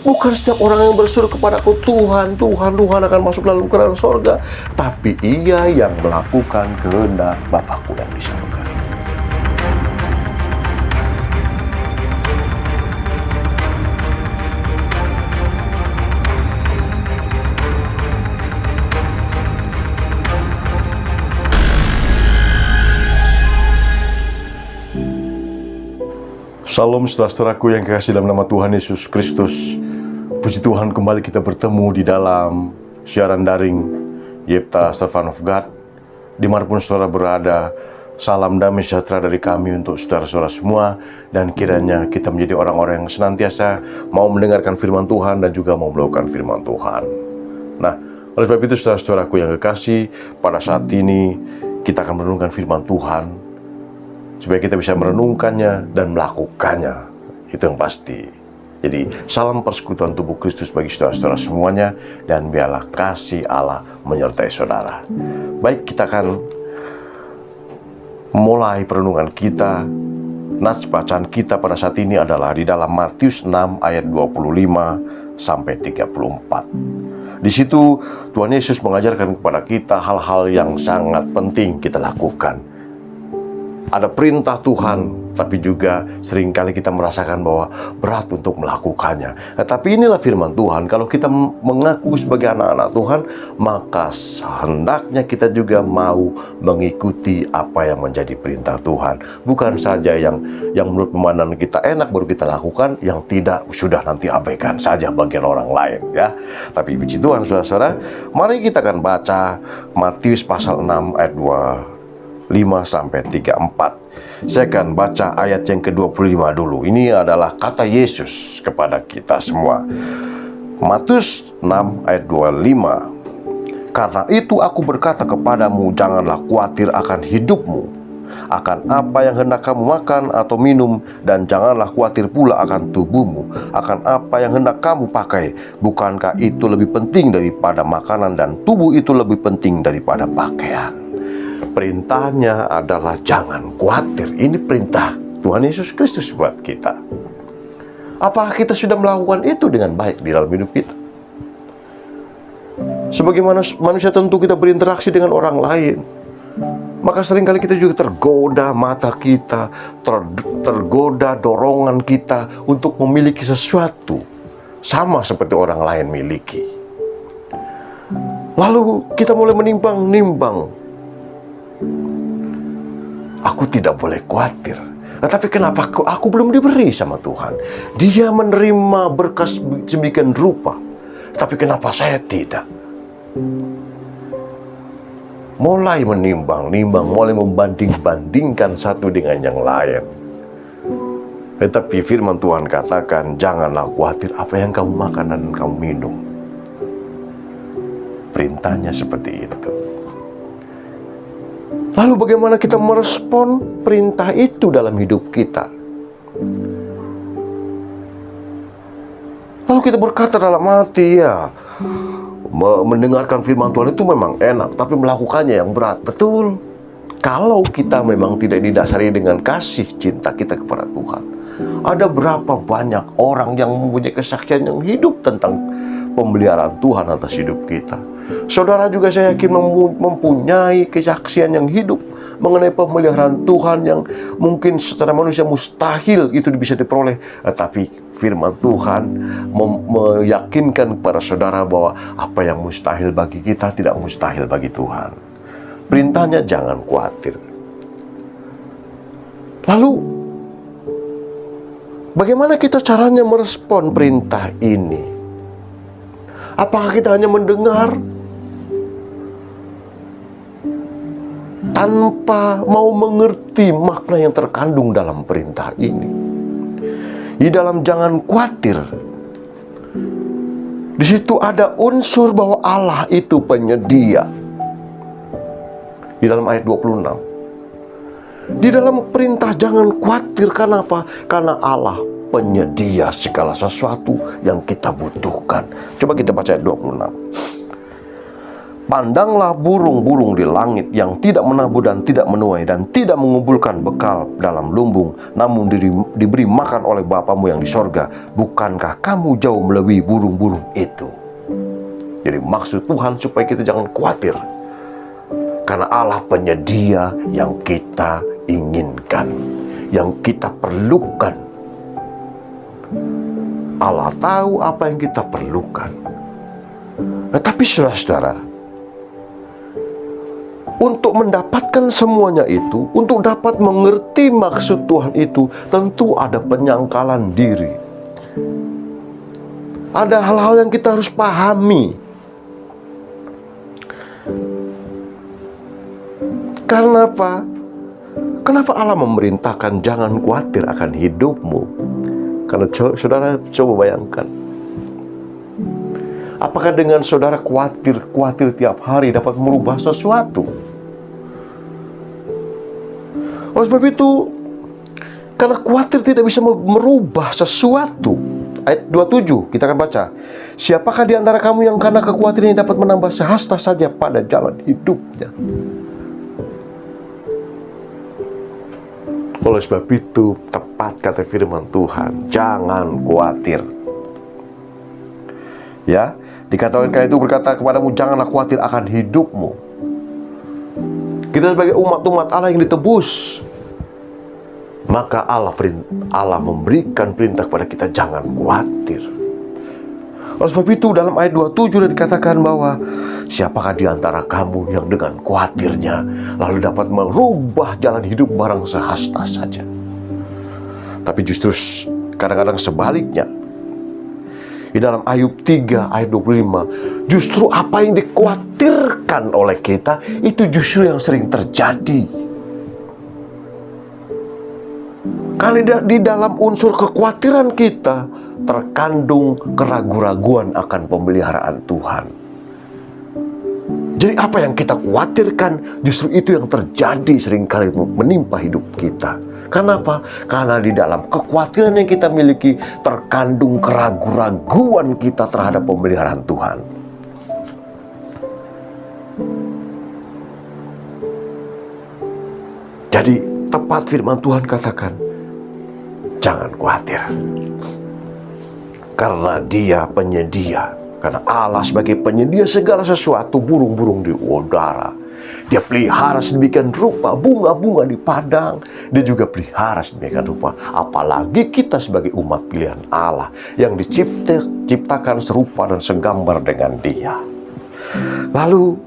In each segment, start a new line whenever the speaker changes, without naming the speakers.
Bukan setiap orang yang berseru kepadaku, Tuhan, Tuhan, Tuhan akan masuk dalam kerajaan sorga, tapi ia yang melakukan kehendak Bapakku yang di sorga. Salam saudara-saudaraku yang kekasih dalam nama Tuhan Yesus Kristus. Puji Tuhan, kembali kita bertemu di dalam siaran daring Yepta Servant of God. Dimanapun saudara berada, salam damai sejahtera dari kami untuk saudara-saudara semua. Dan kiranya kita menjadi orang-orang yang senantiasa mau mendengarkan firman Tuhan dan juga mau melakukan firman Tuhan. Nah, oleh sebab itu saudara-saudaraku yang kekasih, pada saat ini kita akan merenungkan firman Tuhan, supaya kita bisa merenungkannya dan melakukannya. Itu yang pasti. Jadi, salam persekutuan tubuh Kristus bagi saudara-saudara semuanya, dan biarlah kasih Allah menyertai saudara. Baik, kita akan mulai perenungan kita. Nats bacaan kita pada saat ini adalah di dalam Matius 6 ayat 25 sampai 34. Di situ Tuhan Yesus mengajarkan kepada kita hal-hal yang sangat penting kita lakukan. Ada perintah Tuhan, tapi juga seringkali kita merasakan bahwa berat untuk melakukannya. Tapi inilah firman Tuhan, kalau kita mengaku sebagai anak-anak Tuhan, maka hendaknya kita juga mau mengikuti apa yang menjadi perintah Tuhan. Bukan saja yang menurut pemandangan kita enak baru kita lakukan, yang tidak sudah nanti abaikan saja bagian orang lain, ya. Tapi puji Tuhan saudara-saudara, mari kita akan baca Matius pasal 6 ayat 5 sampai 34. Saya akan baca ayat yang ke-25 dulu. Ini adalah kata Yesus kepada kita semua. Matius 6 ayat 25. Karena itu aku berkata kepadamu, janganlah khawatir akan hidupmu, akan apa yang hendak kamu makan atau minum, dan janganlah khawatir pula akan tubuhmu, akan apa yang hendak kamu pakai. Bukankah itu lebih penting daripada makanan, dan tubuh itu lebih penting daripada pakaian? Perintahnya adalah jangan khawatir. Ini perintah Tuhan Yesus Kristus buat kita. Apakah kita sudah melakukan itu dengan baik di dalam hidup kita? Sebagaimana manusia tentu kita berinteraksi dengan orang lain, maka seringkali kita juga tergoda mata kita, tergoda dorongan kita untuk memiliki sesuatu sama seperti orang lain miliki. Lalu kita mulai menimbang-nimbang, aku tidak boleh khawatir. Tapi kenapa aku belum diberi sama Tuhan? Dia menerima berkas sedemikian rupa, tapi kenapa saya tidak? Mulai menimbang-nimbang, mulai membanding-bandingkan satu dengan yang lain. Tetapi firman Tuhan katakan, janganlah khawatir apa yang kamu makan dan kamu minum. Perintahnya seperti itu. Lalu bagaimana kita merespon perintah itu dalam hidup kita? Lalu kita berkata dalam hati, ya, mendengarkan firman Tuhan itu memang enak, tapi melakukannya yang berat. Betul. Kalau kita memang tidak didasari dengan kasih cinta kita kepada Tuhan. Ada berapa banyak orang yang mempunyai kesaksian yang hidup tentang pemeliharaan Tuhan atas hidup kita. Saudara juga saya yakin mempunyai kesaksian yang hidup mengenai pemeliharaan Tuhan yang mungkin secara manusia mustahil itu bisa diperoleh. Tapi firman Tuhan meyakinkan kepada saudara bahwa apa yang mustahil bagi kita tidak mustahil bagi Tuhan. Perintahnya jangan khawatir. Lalu bagaimana kita caranya merespon perintah ini? Apakah kita hanya mendengar tanpa mau mengerti makna yang terkandung dalam perintah ini? Di dalam jangan khawatir, di situ ada unsur bahwa Allah itu penyedia. Di dalam ayat 26. Di dalam perintah jangan khawatir, karena apa? Karena Allah penyedia segala sesuatu yang kita butuhkan. Coba kita baca ayat 26. Pandanglah burung-burung di langit yang tidak menabur dan tidak menuai dan tidak mengumpulkan bekal dalam lumbung, namun diberi makan oleh Bapamu yang di sorga. Bukankah kamu jauh melebihi burung-burung itu? Jadi maksud Tuhan supaya kita jangan khawatir, karena Allah penyedia yang kita inginkan, yang kita perlukan. Allah tahu apa yang kita perlukan. Tetapi saudara-saudara, untuk mendapatkan semuanya itu, untuk dapat mengerti maksud Tuhan itu, tentu ada penyangkalan diri. Ada hal-hal yang kita harus pahami. Karena apa? Kenapa Allah memerintahkan jangan khawatir akan hidupmu? Karena saudara coba bayangkan, apakah dengan saudara khawatir tiap hari dapat merubah sesuatu? Oleh sebab itu, karena khawatir tidak bisa merubah sesuatu. Ayat 27 kita akan baca. Siapakah di antara kamu yang karena kekhawatiran ini dapat menambah sehasta saja pada jalan hidupnya? Oleh sebab itu, tepat kata firman Tuhan, jangan khawatir. Ya, dikatakan itu berkata kepadamu, janganlah khawatir akan hidupmu. Kita sebagai umat Allah yang ditebus, maka Allah memberikan perintah kepada kita jangan khawatir. Oleh sebab itu dalam ayat 27 dikatakan bahwa siapakah di antara kamu yang dengan khawatirnya lalu dapat merubah jalan hidup barang sehasta saja. Tapi justru kadang-kadang sebaliknya. Di dalam Ayub 3 ayat 25, justru apa yang dikhawatirkan oleh kita itu justru yang sering terjadi. Karena di dalam unsur kekhawatiran kita terkandung keraguan-raguan akan pemeliharaan Tuhan. Jadi apa yang kita khawatirkan justru itu yang terjadi seringkali menimpa hidup kita. Kenapa? Karena di dalam kekhawatiran yang kita miliki terkandung keraguan-raguan kita terhadap pemeliharaan Tuhan. Jadi tepat firman Tuhan katakan, jangan khawatir. Karena Dia penyedia. Karena Allah sebagai penyedia segala sesuatu, burung-burung di udara, Dia pelihara sedemikian rupa bunga-bunga di padang, Dia juga pelihara sedemikian rupa. Apalagi kita sebagai umat pilihan Allah yang diciptakan serupa dan segambar dengan Dia. Lalu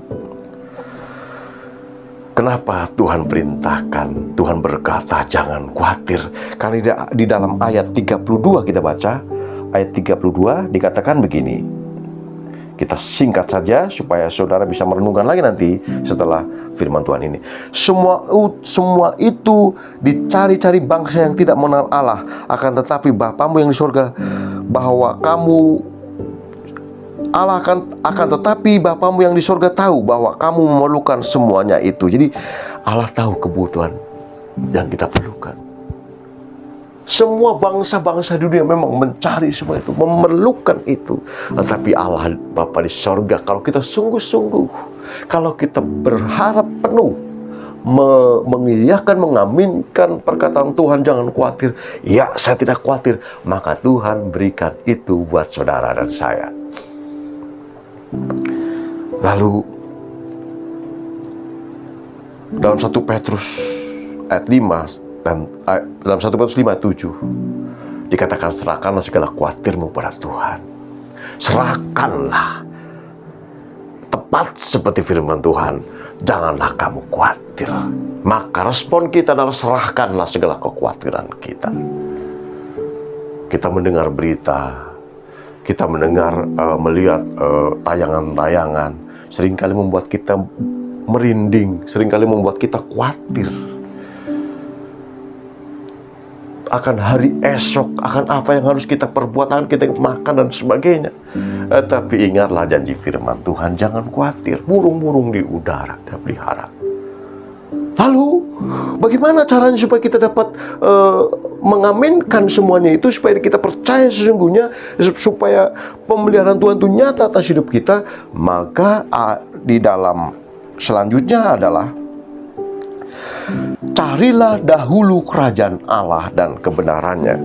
kenapa Tuhan perintahkan, Tuhan berkata jangan khawatir? Karena di dalam ayat 32 kita baca, ayat 32 dikatakan begini. Kita singkat saja supaya saudara bisa merenungkan lagi nanti setelah firman Tuhan ini. Semua itu dicari-cari bangsa yang tidak mengenal Allah. Akan tetapi Bapamu yang di surga, bahwa kamu Allah akan tetapi Bapamu yang di surga tahu bahwa kamu memerlukan semuanya itu. Jadi Allah tahu kebutuhan yang kita perlukan. Semua bangsa-bangsa dunia memang mencari semua itu, memerlukan itu. Tetapi Allah Bapa di sorga, kalau kita sungguh-sungguh, kalau kita berharap penuh, mengiyakan, mengaminkan perkataan Tuhan, jangan khawatir. Ya, saya tidak khawatir. Maka Tuhan berikan itu buat saudara dan saya. Lalu dalam 1 Petrus ayat 5 dan dalam 1 Petrus 5:7 dikatakan, serahkanlah segala khawatirmu pada Tuhan. Serahkanlah. Tepat seperti firman Tuhan, janganlah kamu khawatir. Maka respon kita adalah serahkanlah segala kekhawatiran kita. Kita mendengar berita, kita melihat tayangan-tayangan, seringkali membuat kita merinding, seringkali membuat kita khawatir akan hari esok, akan apa yang harus kita perbuat, akan kita makan dan sebagainya. Tapi ingatlah janji firman Tuhan, jangan khawatir. Burung-burung di udara Dia pelihara. Lalu bagaimana caranya supaya kita dapat mengaminkan semuanya itu, supaya kita percaya sesungguhnya, supaya pemeliharaan Tuhan itu nyata atas hidup kita? Maka di dalam selanjutnya adalah carilah dahulu kerajaan Allah dan kebenarannya,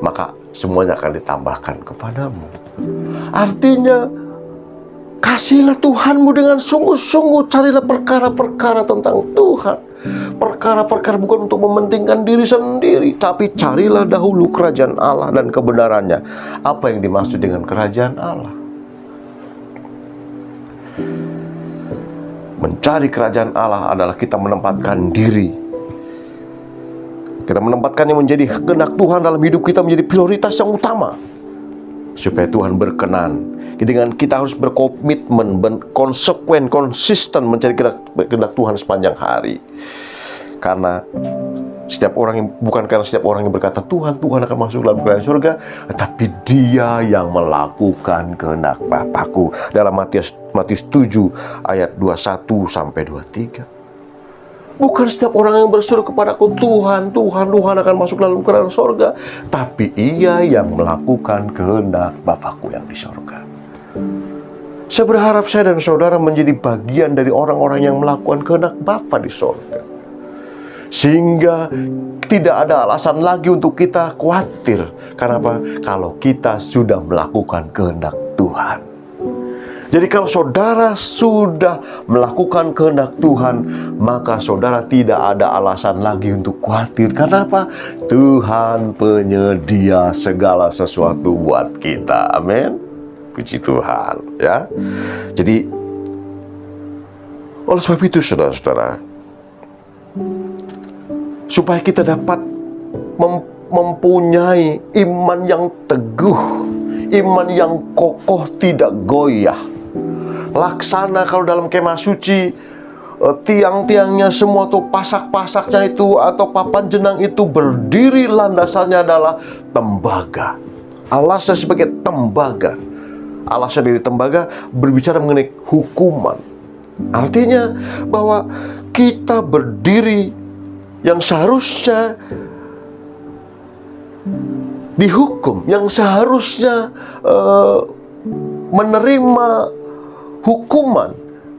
maka semuanya akan ditambahkan kepadamu. Artinya, kasihlah Tuhanmu dengan sungguh-sungguh, carilah perkara-perkara tentang Tuhan. Perkara-perkara bukan untuk mementingkan diri sendiri, tapi carilah dahulu kerajaan Allah dan kebenarannya. Apa yang dimaksud dengan kerajaan Allah? Mencari kerajaan Allah adalah kita menempatkan diri. Kita menempatkannya menjadi kehendak Tuhan dalam hidup kita, menjadi prioritas yang utama, supaya Tuhan berkenan. Dengan kita harus berkomitmen, konsekuen, konsisten mencari kehendak Tuhan sepanjang hari. Karena bukan karena setiap orang yang berkata Tuhan, Tuhan akan masuk dalam kerajaan surga, tetapi dia yang melakukan kehendak Bapakku. Dalam Matius 7 ayat 21 sampai 23. Bukan setiap orang yang berseru kepadaku Tuhan, Tuhan, Tuhan akan masuk dalam kerajaan surga, tapi ia yang melakukan kehendak Bapakku yang di surga. Saya berharap saya dan saudara menjadi bagian dari orang-orang yang melakukan kehendak Bapa di surga, sehingga tidak ada alasan lagi untuk kita khawatir. Kenapa? Kalau kita sudah melakukan kehendak Tuhan. Jadi kalau saudara sudah melakukan kehendak Tuhan, maka saudara tidak ada alasan lagi untuk khawatir. Kenapa? Tuhan penyedia segala sesuatu buat kita. Amin. Puji Tuhan, ya. Jadi oleh sebab itu, saudara-saudara, supaya kita dapat mempunyai iman yang teguh, iman yang kokoh, tidak goyah, laksana kalau dalam kemah suci, tiang-tiangnya semua tuh, pasak-pasaknya itu atau papan jenang itu berdiri, landasannya adalah tembaga. Alasnya sebagai tembaga. Alasnya dari tembaga berbicara mengenai hukuman. Artinya bahwa kita berdiri yang seharusnya dihukum, yang seharusnya menerima hukuman,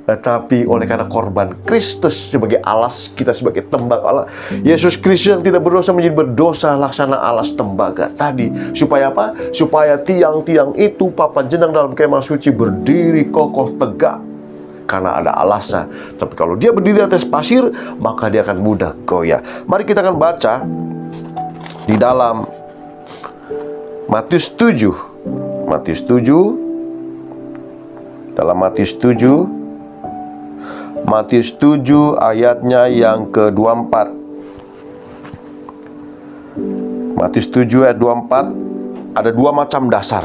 tetapi oleh karena korban Kristus sebagai alas kita, sebagai tembaga, Yesus Kristus yang tidak berdosa menjadi berdosa, laksana alas tembaga tadi. Supaya apa? Supaya tiang-tiang itu, papan jenang dalam kemah suci berdiri kokoh tegak karena ada alasnya. Tapi kalau dia berdiri atas pasir, maka dia akan mudah goyah. Mari kita akan baca di dalam Matius 7. Dalam Matius 7 ayatnya yang ke-24. Matius 7 ayat 24, ada dua macam dasar.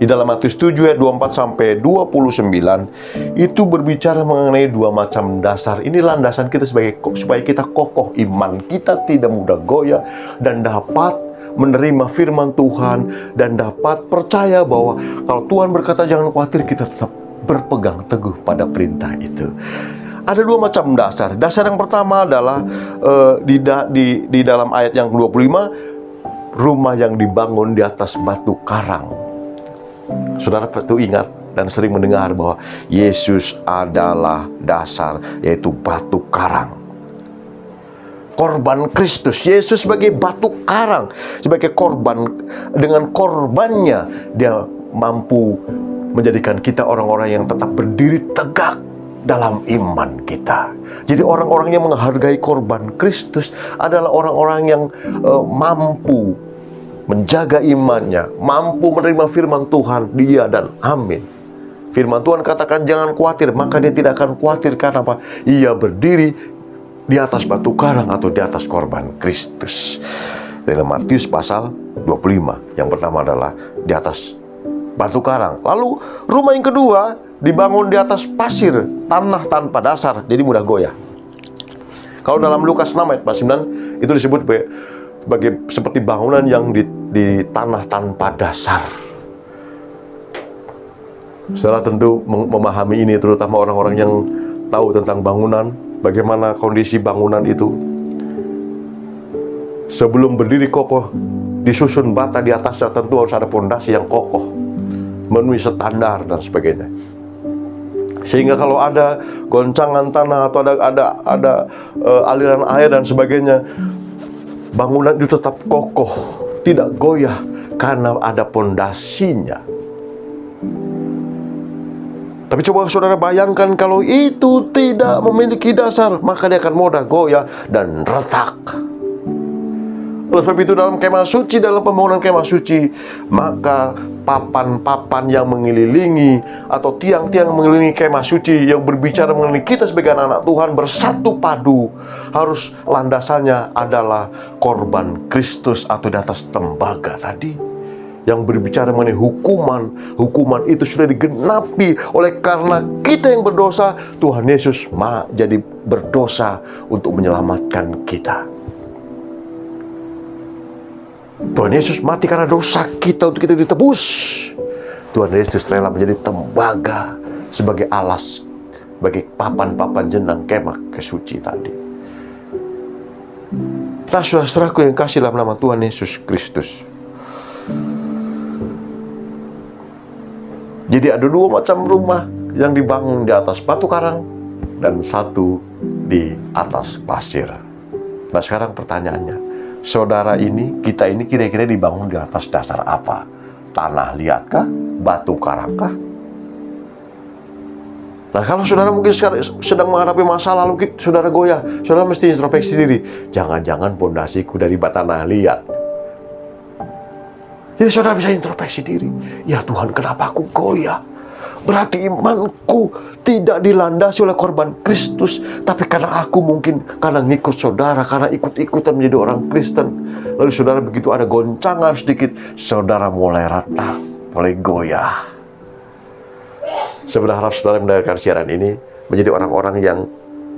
Di dalam Matius 7 ayat 24 sampai 29 itu berbicara mengenai dua macam dasar. Ini landasan kita supaya kita kokoh iman, kita tidak mudah goyah dan dapat menerima firman Tuhan, dan dapat percaya bahwa kalau Tuhan berkata jangan khawatir, kita tetap berpegang teguh pada perintah itu. Ada dua macam dasar. Dasar yang pertama adalah di dalam ayat yang ke-25, rumah yang dibangun di atas batu karang. Saudara pasti ingat dan sering mendengar bahwa Yesus adalah dasar, yaitu batu karang. Korban Kristus, Yesus sebagai batu karang, sebagai korban. Dengan korbannya dia mampu menjadikan kita orang-orang yang tetap berdiri tegak dalam iman kita. Jadi orang-orang yang menghargai korban Kristus adalah orang-orang yang mampu menjaga imannya, mampu menerima firman Tuhan, dia dan amin. Firman Tuhan katakan jangan khawatir, maka dia tidak akan khawatir. Karena apa? Ia berdiri di atas batu karang atau di atas korban Kristus. Dalam Matius pasal 25, yang pertama adalah di atas batu karang. Lalu rumah yang kedua dibangun di atas pasir, tanah tanpa dasar, jadi mudah goyah. Kalau dalam Lukas 6 ayat 9 itu disebut seperti bangunan yang di tanah tanpa dasar. Saudara tentu memahami ini, terutama orang-orang yang tahu tentang bangunan. bagaimana kondisi bangunan itu. Sebelum berdiri kokoh, disusun bata di atasnya, tentu harus ada pondasi yang kokoh, memenuhi standar dan sebagainya. Sehingga kalau ada goncangan tanah atau ada aliran air dan sebagainya, bangunan itu tetap kokoh, tidak goyah karena ada pondasinya. Tapi coba saudara bayangkan kalau itu tidak memiliki dasar, maka dia akan mudah goyah dan retak. Oleh sebab itu dalam kemah suci, dalam pembangunan kemah suci, maka papan-papan yang mengelilingi atau tiang-tiang yang mengelilingi kemah suci yang berbicara mengenai kita sebagai anak Tuhan bersatu padu, harus landasannya adalah korban Kristus atau di atas tembaga tadi. Yang berbicara mengenai hukuman. Hukuman itu sudah digenapi oleh karena kita yang berdosa, Tuhan Yesus jadi berdosa untuk menyelamatkan kita. Tuhan Yesus mati karena dosa kita untuk kita ditebus. Tuhan Yesus rela menjadi tembaga sebagai alas bagi papan-papan jenang kemah kesuci tadi. Nah, saudara-saudaraku yang kasih dalam nama Tuhan Yesus Kristus, jadi ada dua macam rumah yang dibangun di atas batu karang dan satu di atas pasir. Nah, sekarang pertanyaannya, saudara ini, kita ini kira-kira dibangun di atas dasar apa? Tanah liat kah? Batu karang kah? Nah, kalau saudara mungkin sedang menghadapi masalah lalu saudara goyah, saudara mesti introspeksi diri. Jangan-jangan pondasiku dari tanah liat. Jadi saudara bisa introspeksi diri. Ya Tuhan, kenapa aku goyah? Berarti imanku tidak dilandasi oleh korban Kristus, tapi karena aku mungkin karena ngikut saudara, karena ikut-ikutan menjadi orang Kristen. Lalu saudara begitu ada goncangan sedikit, saudara mulai retak, mulai goyah. Saya berharap saudara mendengarkan siaran ini menjadi orang-orang yang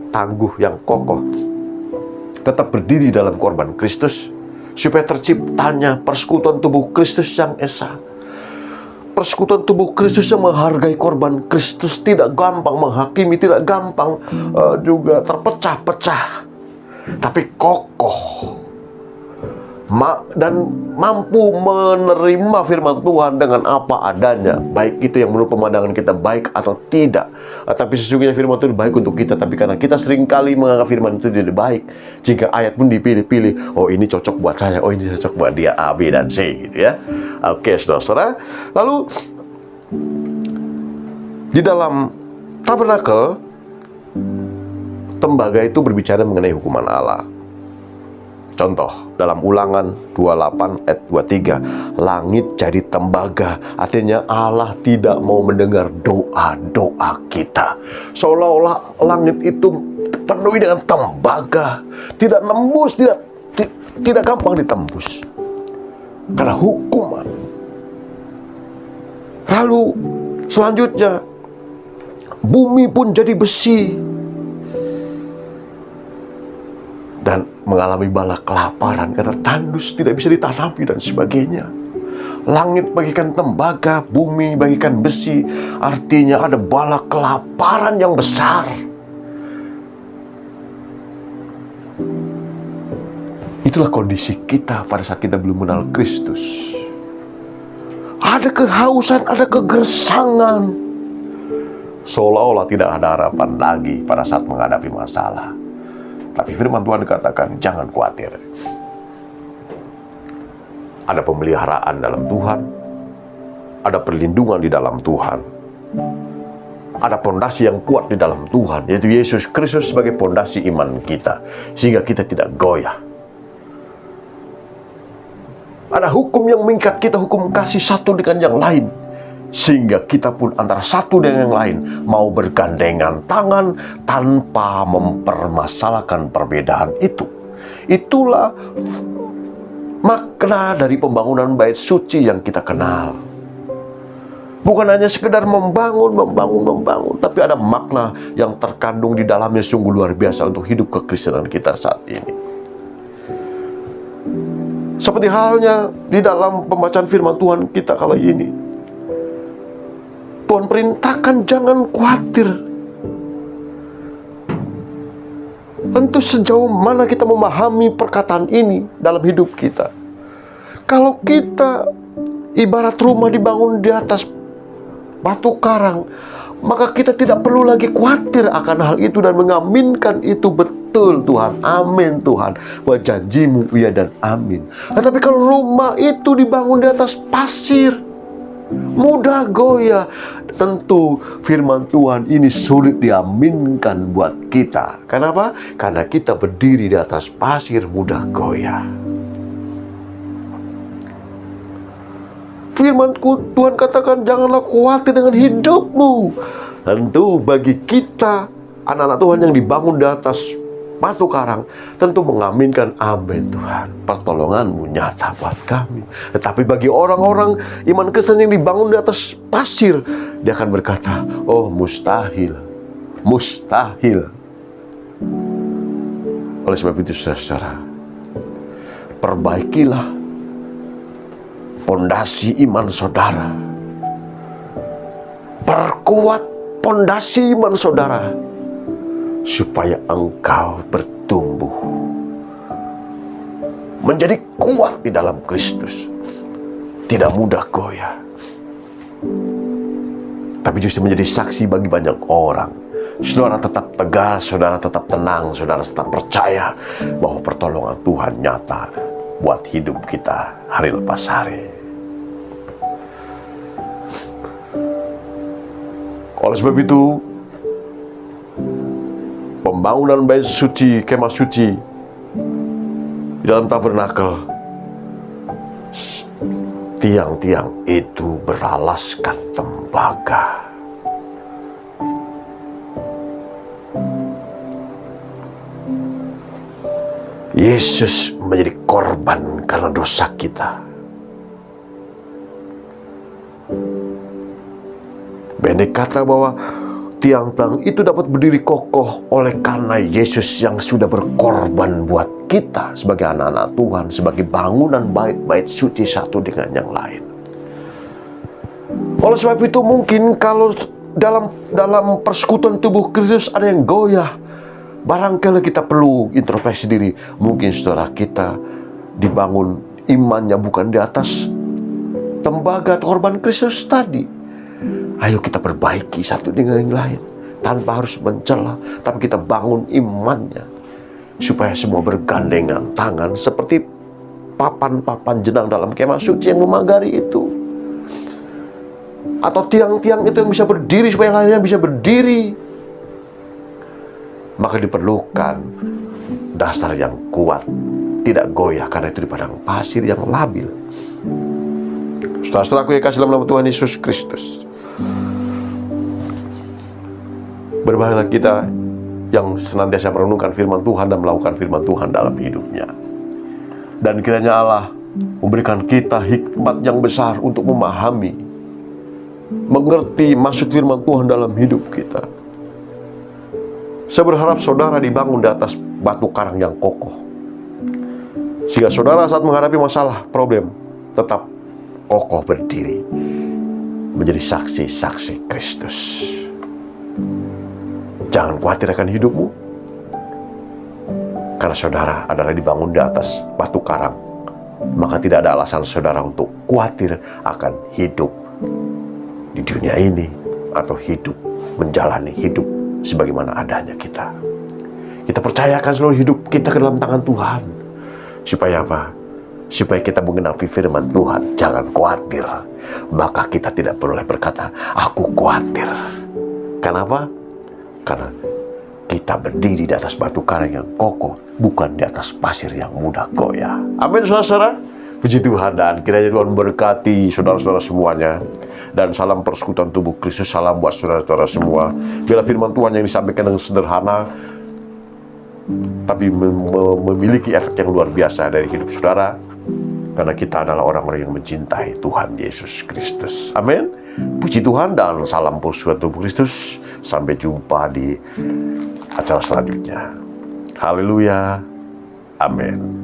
tangguh, yang kokoh, tetap berdiri dalam korban Kristus, supaya terciptanya persekutuan tubuh Kristus yang esa. Persekutuan tubuh Kristus yang menghargai korban Kristus, tidak gampang menghakimi, tidak gampang juga terpecah-pecah, tapi kokoh dan mampu menerima firman Tuhan dengan apa adanya, baik itu yang menurut pemandangan kita baik atau tidak. Tapi sesungguhnya firman itu baik untuk kita, tapi karena kita seringkali menganggap firman itu tidak baik, jika ayat pun dipilih-pilih, oh ini cocok buat saya, oh ini cocok buat dia, A, B, dan C gitu ya. Oke, saudara. Lalu di dalam tabernakel, tembaga itu berbicara mengenai hukuman Allah. Contoh, dalam Ulangan 28 ayat 23, langit jadi tembaga, artinya Allah tidak mau mendengar doa-doa kita. Seolah-olah langit itu penuhi dengan tembaga, tidak nembus, tidak gampang ditembus karena hukuman. Lalu selanjutnya, bumi pun jadi besi dan mengalami bala kelaparan karena tandus tidak bisa ditanami dan sebagainya. Langit bagikan tembaga, bumi bagikan besi, artinya ada bala kelaparan yang besar. Itulah kondisi kita pada saat kita belum mengenal Kristus. Ada kehausan, ada kegersangan, seolah-olah tidak ada harapan lagi pada saat menghadapi masalah. Tapi firman Tuhan dikatakan, jangan khawatir. Ada pemeliharaan dalam Tuhan, ada perlindungan di dalam Tuhan, ada pondasi yang kuat di dalam Tuhan, yaitu Yesus Kristus sebagai pondasi iman kita, sehingga kita tidak goyah. Ada hukum yang mengikat kita, hukum kasih satu dengan yang lain, sehingga kita pun antara satu dengan yang lain mau bergandengan tangan tanpa mempermasalahkan perbedaan itu. Itulah makna dari pembangunan bait suci yang kita kenal. Bukan hanya sekedar membangun, tapi ada makna yang terkandung di dalamnya sungguh luar biasa untuk hidup kekristenan kita saat ini. Seperti halnya di dalam pembacaan firman Tuhan kita kali ini, Tuhan perintahkan jangan khawatir. Tentu sejauh mana kita memahami perkataan ini dalam hidup kita. Kalau kita ibarat rumah dibangun di atas batu karang, maka kita tidak perlu lagi khawatir akan hal itu dan mengaminkan itu betul Tuhan. Amin Tuhan. Buat janjimu iya dan amin. Tetapi kalau rumah itu dibangun di atas pasir, mudah goyah, tentu firman Tuhan ini sulit diaminkan buat kita. Kenapa? Karena kita berdiri di atas pasir, mudah goyah. Firman Tuhan katakan, janganlah khawatir dengan hidupmu. Tentu bagi kita, anak-anak Tuhan yang dibangun di atas batu karang, tentu mengaminkan amin Tuhan. Pertolonganmu nyata buat kami. Tetapi bagi orang-orang iman Kristen yang dibangun di atas pasir, dia akan berkata, oh mustahil, mustahil. Oleh sebab itu saudara, perbaikilah pondasi iman saudara. Perkuat pondasi iman saudara, supaya engkau bertumbuh menjadi kuat di dalam Kristus, tidak mudah goyah, tapi justru menjadi saksi bagi banyak orang. Saudara tetap tegar, saudara tetap tenang, saudara tetap percaya bahwa pertolongan Tuhan nyata buat hidup kita hari lepas hari. Oleh sebab itu, pembangunan bait suci, kemah suci di dalam tabernakel, tiang-tiang itu beralaskan tembaga. Yesus menjadi korban karena dosa kita. Pendek kata bahwa tiang-tiang itu dapat berdiri kokoh oleh karena Yesus yang sudah berkorban buat kita sebagai anak-anak Tuhan, sebagai bangunan bait suci satu dengan yang lain. Oleh sebab itu mungkin kalau dalam persekutuan tubuh Kristus ada yang goyah, barangkali kita perlu introspeksi diri. Mungkin saudara kita dibangun imannya bukan di atas tembaga korban Kristus tadi. Ayo kita perbaiki satu dengan yang lain, tanpa harus mencela, tapi kita bangun imannya supaya semua bergandengan tangan seperti papan-papan jenang dalam kemah suci yang memagari itu, atau tiang-tiang itu yang bisa berdiri supaya lainnya bisa berdiri. Maka diperlukan dasar yang kuat, tidak goyah karena itu di padang pasir yang labil. Saudara-saudaraku yang kasih dalam nama Tuhan Yesus Kristus, berbahagialah kita yang senantiasa merenungkan firman Tuhan dan melakukan firman Tuhan dalam hidupnya. Dan kiranya Allah memberikan kita hikmat yang besar untuk memahami, mengerti maksud firman Tuhan dalam hidup kita. Saya berharap saudara dibangun di atas batu karang yang kokoh, sehingga saudara saat menghadapi masalah, problem, tetap kokoh berdiri, menjadi saksi-saksi Kristus. Jangan khawatir akan hidupmu, karena saudara adalah dibangun di atas batu karang. Maka tidak ada alasan saudara untuk khawatir akan hidup di dunia ini, atau hidup, menjalani hidup sebagaimana adanya kita. Kita percayakan seluruh hidup kita ke dalam tangan Tuhan. Supaya apa? Supaya kita mengenapi firman Tuhan. Jangan khawatir. Maka kita tidak perlu berkata, aku khawatir. Kenapa? Karena kita berdiri di atas batu karang yang kokoh, bukan di atas pasir yang mudah goyah. Amin saudara-saudara. Puji Tuhan, dan kiranya Tuhan berkati saudara-saudara semuanya. Dan salam persekutuan tubuh Kristus, salam buat saudara-saudara semua. Bila firman Tuhan yang disampaikan dengan sederhana, tapi memiliki efek yang luar biasa dari hidup saudara, karena kita adalah orang-orang yang mencintai Tuhan Yesus Kristus. Amin. Puji Tuhan dan salam persekutuan tubuh Kristus. Sampai jumpa di acara selanjutnya. Haleluya. Amin.